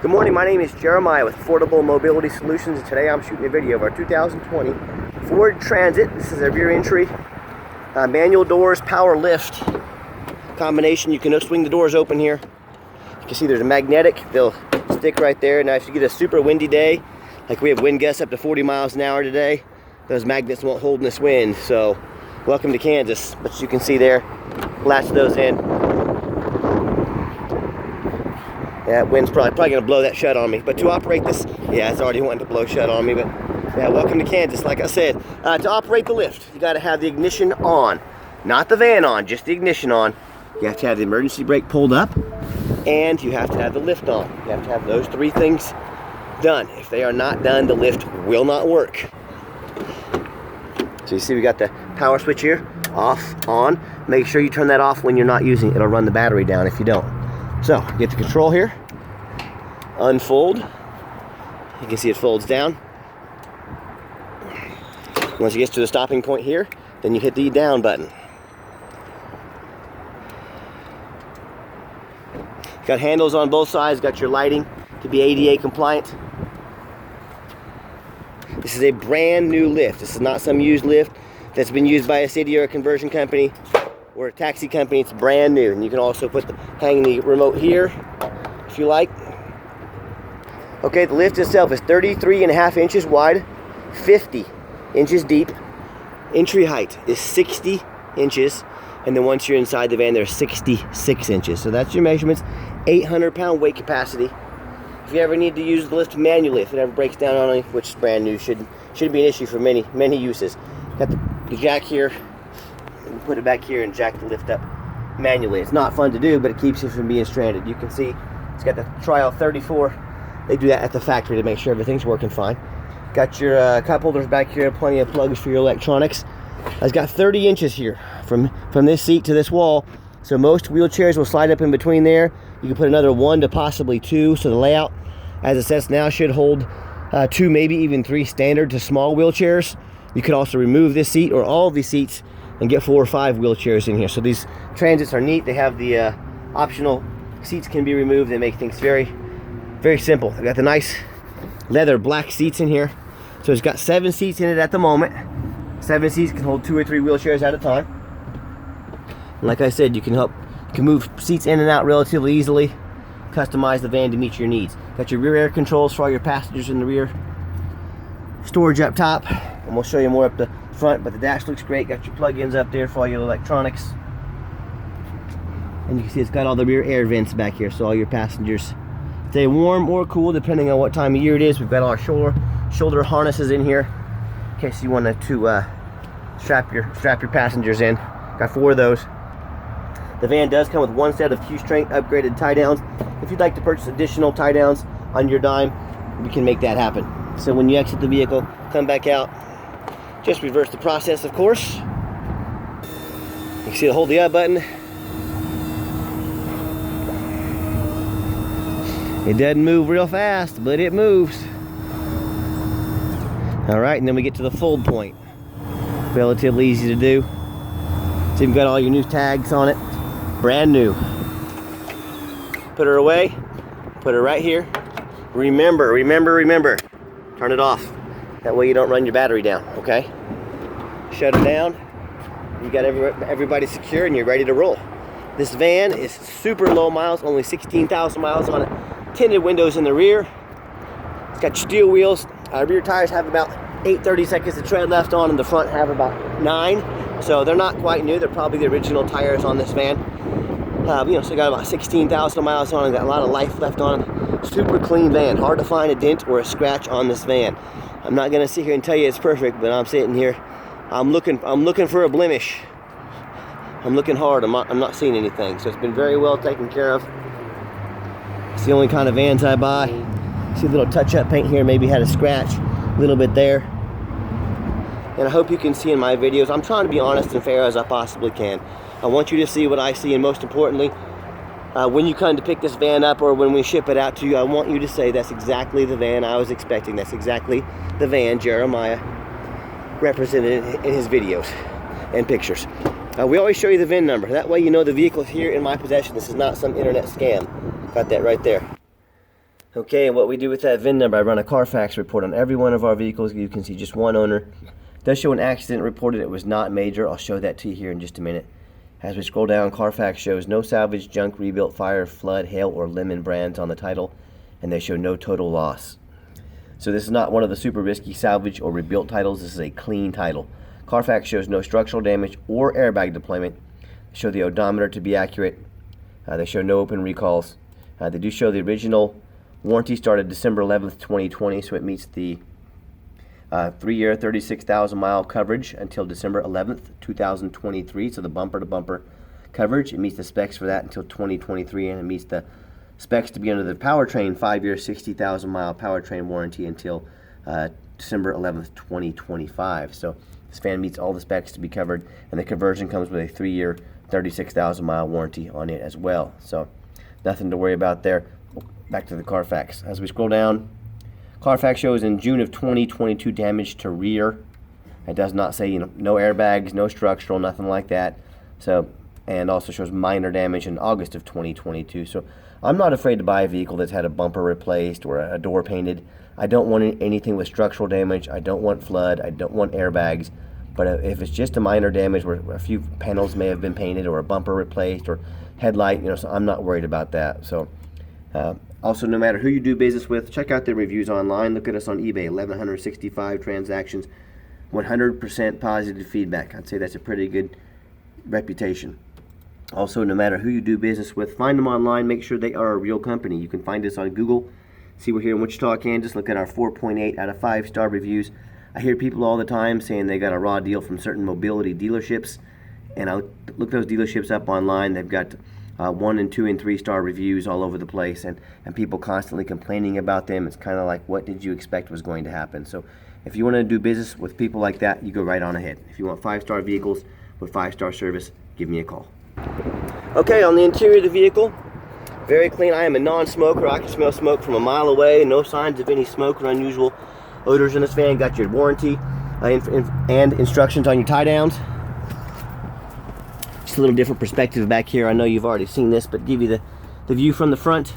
Good morning, my name is Jeremiah with Affordable Mobility Solutions, and today I'm shooting a video of our 2020 Ford Transit. This is a rear entry, manual doors, power lift combination. You can swing the doors open here. You can see there's a magnetic, they'll stick right there. Now if you get a super windy day, like we have wind gusts up to 40 miles an hour today, those magnets won't hold in this wind. So welcome to Kansas. But as you can see there, latch those in. Yeah, wind's probably going to blow that shut on me. But to operate this, yeah, it's already wanting to blow shut on me. But yeah, welcome to Kansas. Like I said, to operate the lift, you got to have the ignition on. Not the van on, just the ignition on. You have to have the emergency brake pulled up, and you have to have the lift on. You have to have those three things done. If they are not done, the lift will not work. So you see we got the power switch here, off, on. Make sure you turn that off when you're not using it. It'll run the battery down if you don't. So, get the control here, unfold. You can see it folds down. Once it gets to the stopping point here, then you hit the down button. Got handles on both sides, got your lighting to be ADA compliant. This is a brand new lift. This is not some used lift that's been used by a city or a conversion company or a taxi company. It's brand new. And you can also hang the remote here if you like. Okay, the lift itself is 33.5 inches wide, 50 inches deep. Entry height is 60 inches. And then once you're inside the van, there's 66 inches. So that's your measurements. 800-pound weight capacity. If you ever need to use the lift manually, if it ever breaks down on you, which is brand new, shouldn't be an issue for many uses. Got the jack here. And put it back here and jack the lift up manually. It's not fun to do, but it keeps you from being stranded. You can see it's got the trial 34. They do that at the factory to make sure everything's working fine. Got your cup holders back here, plenty of plugs for your electronics. It's got 30 inches here from this seat to this wall. So most wheelchairs will slide up in between there. You can put another 1 to possibly 2. So the layout, as it sets now, should hold 2, maybe even 3 standard to small wheelchairs. You could also remove this seat or all of these seats and get 4 or 5 wheelchairs in here. So these transits are neat. They have the optional seats can be removed. They make things very, very simple. I've got the nice leather black seats in here. So it's got 7 seats in it at the moment. 7 seats can hold 2 or 3 wheelchairs at a time. And like I said, you can move seats in and out relatively easily. Customize the van to meet your needs. Got your rear air controls for all your passengers in the rear. Storage up top. And we'll show you more up the front, but the dash looks great. Got your plug-ins up there for all your electronics. And you can see it's got all the rear air vents back here, so all your passengers stay warm or cool depending on what time of year it is. We've got all our shoulder harnesses in here in case you want to strap your passengers in. Got 4 of those. The van does come with 1 set of Q-strength upgraded tie downs. If you'd like to purchase additional tie downs on your dime, we can make that happen. So when you exit the vehicle, come back out. Just reverse the process, of course. You can see the hold the up button. It doesn't move real fast, but it moves. All right, and then we get to the fold point. Relatively easy to do. So you've got all your new tags on it. Brand new. Put her away. Put her right here. Remember. Turn it off. That way you don't run your battery down, okay? Shut it down. You got everybody secure and you're ready to roll. This van is super low miles, only 16,000 miles on it. Tinted windows in the rear. It's got steel wheels. Rear tires have about 830 seconds of tread left on, and the front have about 9. So they're not quite new. They're probably the original tires on this van. So got about 16,000 miles on it. Got a lot of life left on it. Super clean van. Hard to find a dent or a scratch on this van. I'm not gonna sit here and tell you it's perfect, but I'm sitting here. I'm looking for a blemish. I'm looking hard. I'm not seeing anything. So it's been very well taken care of. It's the only kind of vans I buy. See a little touch-up paint here. Maybe had a scratch. A little bit there. And I hope you can see in my videos, I'm trying to be honest and fair as I possibly can. I want you to see what I see, and most importantly, when you come to pick this van up or when we ship it out to you, I want you to say that's exactly the van I was expecting. That's exactly the van Jeremiah represented in his videos and pictures. We always show you the VIN number. That way you know the vehicle is here in my possession. This is not some internet scam. Got that right there. Okay, and what we do with that VIN number, I run a Carfax report on every one of our vehicles. You can see just one owner. It does show an accident reported. It was not major. I'll show that to you here in just a minute. As we scroll down, Carfax shows no salvage, junk, rebuilt, fire, flood, hail, or lemon brands on the title, and they show no total loss. So this is not one of the super risky salvage or rebuilt titles. This is a clean title. Carfax shows no structural damage or airbag deployment. They show the odometer to be accurate. They show no open recalls. They do show the original warranty started December 11th, 2020, so it meets the 3-year, 36,000 mile coverage until December 11th, 2023. So the bumper to bumper coverage, it meets the specs for that until 2023, and it meets the specs to be under the powertrain 5-year, 60,000 mile powertrain warranty until December 11th, 2025. So this van meets all the specs to be covered, and the conversion comes with a 3-year, 36,000 mile warranty on it as well. So nothing to worry about there. Back to the Carfax. As we scroll down, Carfax shows in June of 2022 damage to rear. It does not say, no airbags, no structural, nothing like that. So, and also shows minor damage in August of 2022. So I'm not afraid to buy a vehicle that's had a bumper replaced or a door painted. I don't want anything with structural damage. I don't want flood. I don't want airbags. But if it's just a minor damage where a few panels may have been painted or a bumper replaced or headlight, so I'm not worried about that. So. Also, no matter who you do business with, check out their reviews online. Look at us on eBay, 1,165 transactions, 100% positive feedback. I'd say that's a pretty good reputation. Also, no matter who you do business with, find them online. Make sure they are a real company. You can find us on Google. See, we're here in Wichita, Kansas. Look at our 4.8 out of 5-star reviews. I hear people all the time saying they got a raw deal from certain mobility dealerships, and I look those dealerships up online. They've got 1 and 2 and 3-star reviews all over the place, and people constantly complaining about them. It's kind of like, what did you expect was going to happen? So if you want to do business with people like that, you go right on ahead. If you want 5-star vehicles with 5-star service, give me a call. Okay, on the interior of the vehicle, very clean. I am a non-smoker. I can smell smoke from a mile away. No signs of any smoke or unusual odors in this van. Got your warranty and instructions on your tie downs. A little different perspective back here. I know you've already seen this, but give you the view from the front.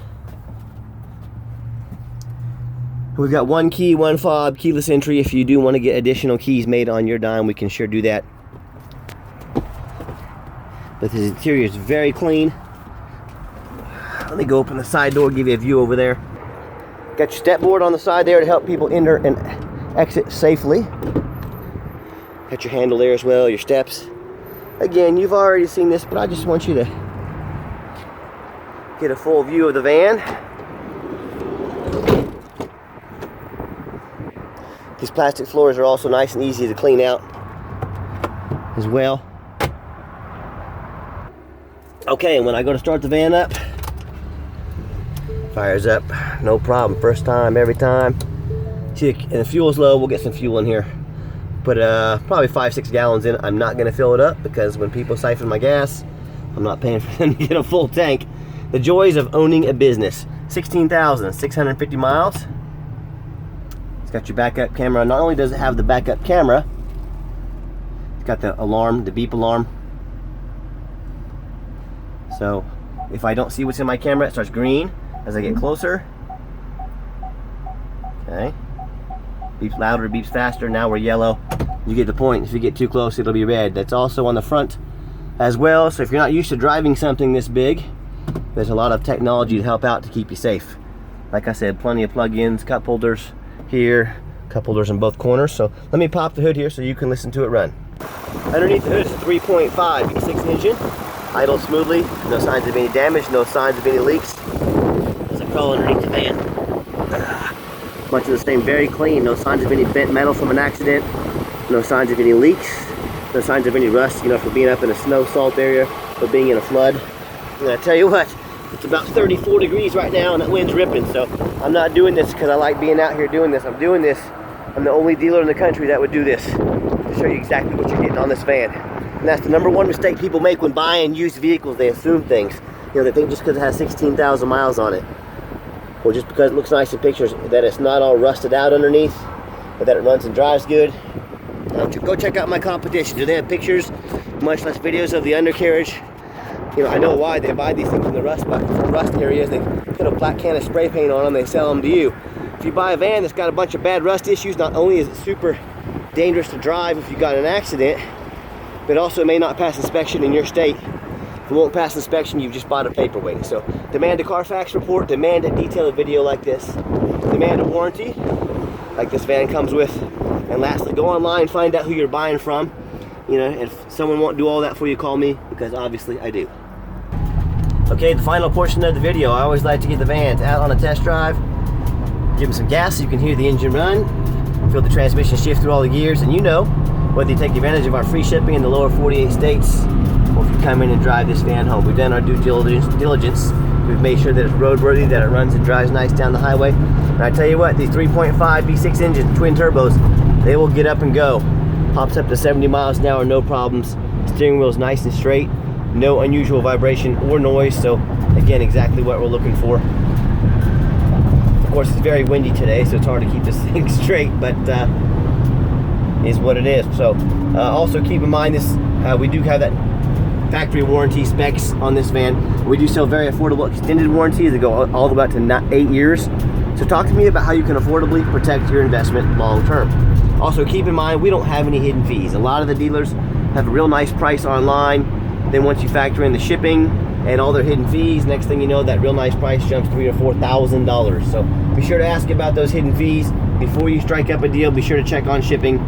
We've got 1 key, 1 fob, keyless entry. If you do want to get additional keys made on your dime, we can sure do that. But the interior is very clean. Let me go open the side door, give you a view over there. Got your step board on the side there to help people enter and exit safely. Got your handle there as well, your steps. Again, you've already seen this, but I just want you to get a full view of the van. These plastic floors are also nice and easy to clean out as well. Okay, and when I go to start the van up, fires up, no problem. First time, every time. See, and the fuel's low, we'll get some fuel in here. Put probably 5-6 gallons in. I'm not going to fill it up because when people siphon my gas, I'm not paying for them to get a full tank. The joys of owning a business. 16,650 miles. It's got your backup camera. Not only does it have the backup camera, it's got the alarm, the beep alarm. So if I don't see what's in my camera, it starts green as I get closer. Okay. Beeps louder, beeps faster. Now we're yellow. You get the point. If you get too close, it'll be red. That's also on the front as well. So if you're not used to driving something this big, there's a lot of technology to help out to keep you safe. Like I said, plenty of plug-ins, cup holders here, cup holders in both corners. So let me pop the hood here so you can listen to it run. Underneath the hood is a 3.5 V6 engine. Idle smoothly. No signs of any damage. No signs of any leaks. As I crawl underneath the van. Much of the same, very clean. No signs of any bent metal from an accident. No signs of any leaks. No signs of any rust, for being up in a snow salt area or being in a flood. And I tell you what, it's about 34 degrees right now and that wind's ripping. So I'm not doing this because I like being out here doing this. I'm doing this. I'm the only dealer in the country that would do this to show you exactly what you're getting on this van. And that's the #1 mistake people make when buying used vehicles. They assume things. They think just because it has 16,000 miles on it, or just because it looks nice in pictures, that it's not all rusted out underneath, or that it runs and drives good. Go check out my competition. Do they have pictures, much less videos of the undercarriage? I know why they buy these things in the rust areas. They put a black can of spray paint on them, they sell them to you. If you buy a van that's got a bunch of bad rust issues, not only is it super dangerous to drive if you got an accident, but also it may not pass inspection in your state. If it won't pass inspection, you've just bought a paperweight. So demand a Carfax report, demand a detailed video like this, demand a warranty like this van comes with, and lastly, go online, find out who you're buying from. You know, if someone won't do all that for you, call me, because obviously I do. Okay, the final portion of the video, I always like to get the vans out on a test drive, give them some gas so you can hear the engine run, feel the transmission shift through all the gears, and you know, whether you take advantage of our free shipping in the lower 48 states, or if you come in and drive this van home. We've done our due diligence. We've made sure that it's roadworthy, that it runs and drives nice down the highway. And I tell you what, these 3.5 V6 engines, twin turbos, they will get up and go. Pops up to 70 miles an hour, no problems. Steering wheel's nice and straight. No unusual vibration or noise. So again, exactly what we're looking for. Of course, it's very windy today, so it's hard to keep this thing straight, but is what it is. So also keep in mind this, we do have that factory warranty specs on this van. We do sell very affordable extended warranties that go all the way up to 8 years. So talk to me about how you can affordably protect your investment long term. Also keep in mind, we don't have any hidden fees. A lot of the dealers have a real nice price online. Then once you factor in the shipping and all their hidden fees, next thing you know, that real nice price jumps $3,000 or $4,000. So be sure to ask about those hidden fees before you strike up a deal. Be sure to check on shipping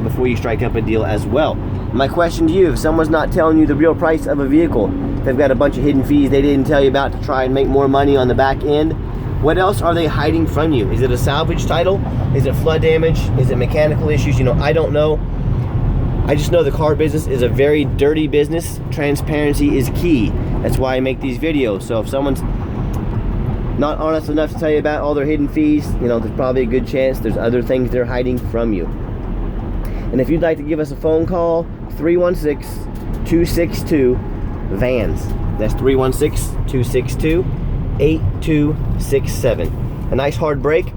before you strike up a deal as well. My question to you, if someone's not telling you the real price of a vehicle, they've got a bunch of hidden fees they didn't tell you about to try and make more money on the back end, what else are they hiding from you? Is it a salvage title? Is it flood damage? Is it mechanical issues? You know, I don't know. I just know the car business is a very dirty business. Transparency is key. That's why I make these videos. So if someone's not honest enough to tell you about all their hidden fees, you know, there's probably a good chance there's other things they're hiding from you. And if you'd like to give us a phone call, 316-262-VANS. That's 316-262-8267. A nice hard brake.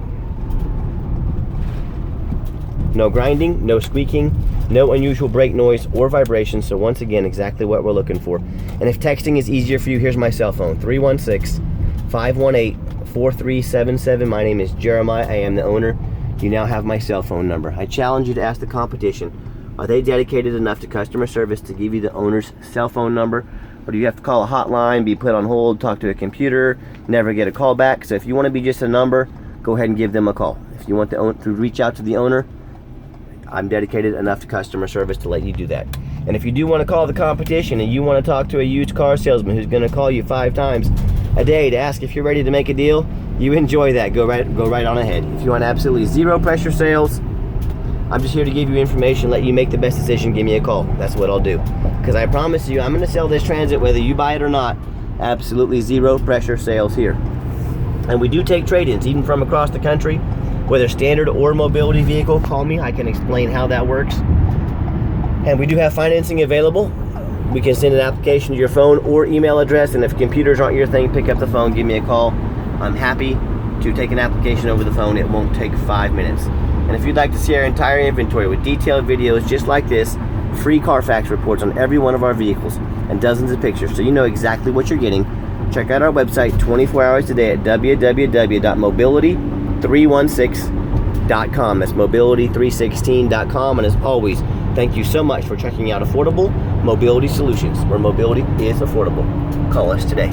No grinding, no squeaking, no unusual brake noise or vibration. So once again, exactly what we're looking for. And if texting is easier for you, here's my cell phone, 316-518-4377. My name is Jeremiah. I am the owner. You now have my cell phone number. I challenge you to ask the competition, are they dedicated enough to customer service to give you the owner's cell phone number? Or do you have to call a hotline, be put on hold, talk to a computer, never get a call back? So if you want to be just a number, go ahead and give them a call. If you want to reach out to the owner, I'm dedicated enough to customer service to let you do that. And if you do want to call the competition and you want to talk to a used car salesman who's going to call you 5 times a day to ask if you're ready to make a deal, you enjoy that. Go right on ahead. If you want absolutely zero pressure sales, I'm just here to give you information, let you make the best decision. Give me a call. That's what I'll do. Because I promise you, I'm going to sell this Transit whether you buy it or not. Absolutely zero pressure sales here. And we do take trade-ins even from across the country, whether standard or mobility vehicle. Call me. I can explain how that works. And we do have financing available. We can send an application to your phone or email address, and if computers aren't your thing, pick up the phone, give me a call. I'm happy to take an application over the phone. It won't take 5 minutes. And if you'd like to see our entire inventory with detailed videos just like this, free Carfax reports on every one of our vehicles, and dozens of pictures so you know exactly what you're getting, check out our website 24 hours a day at www.mobility316.com. That's mobility316.com. And as always, thank you so much for checking out Affordable Mobility Solutions, where mobility is affordable. Call us today.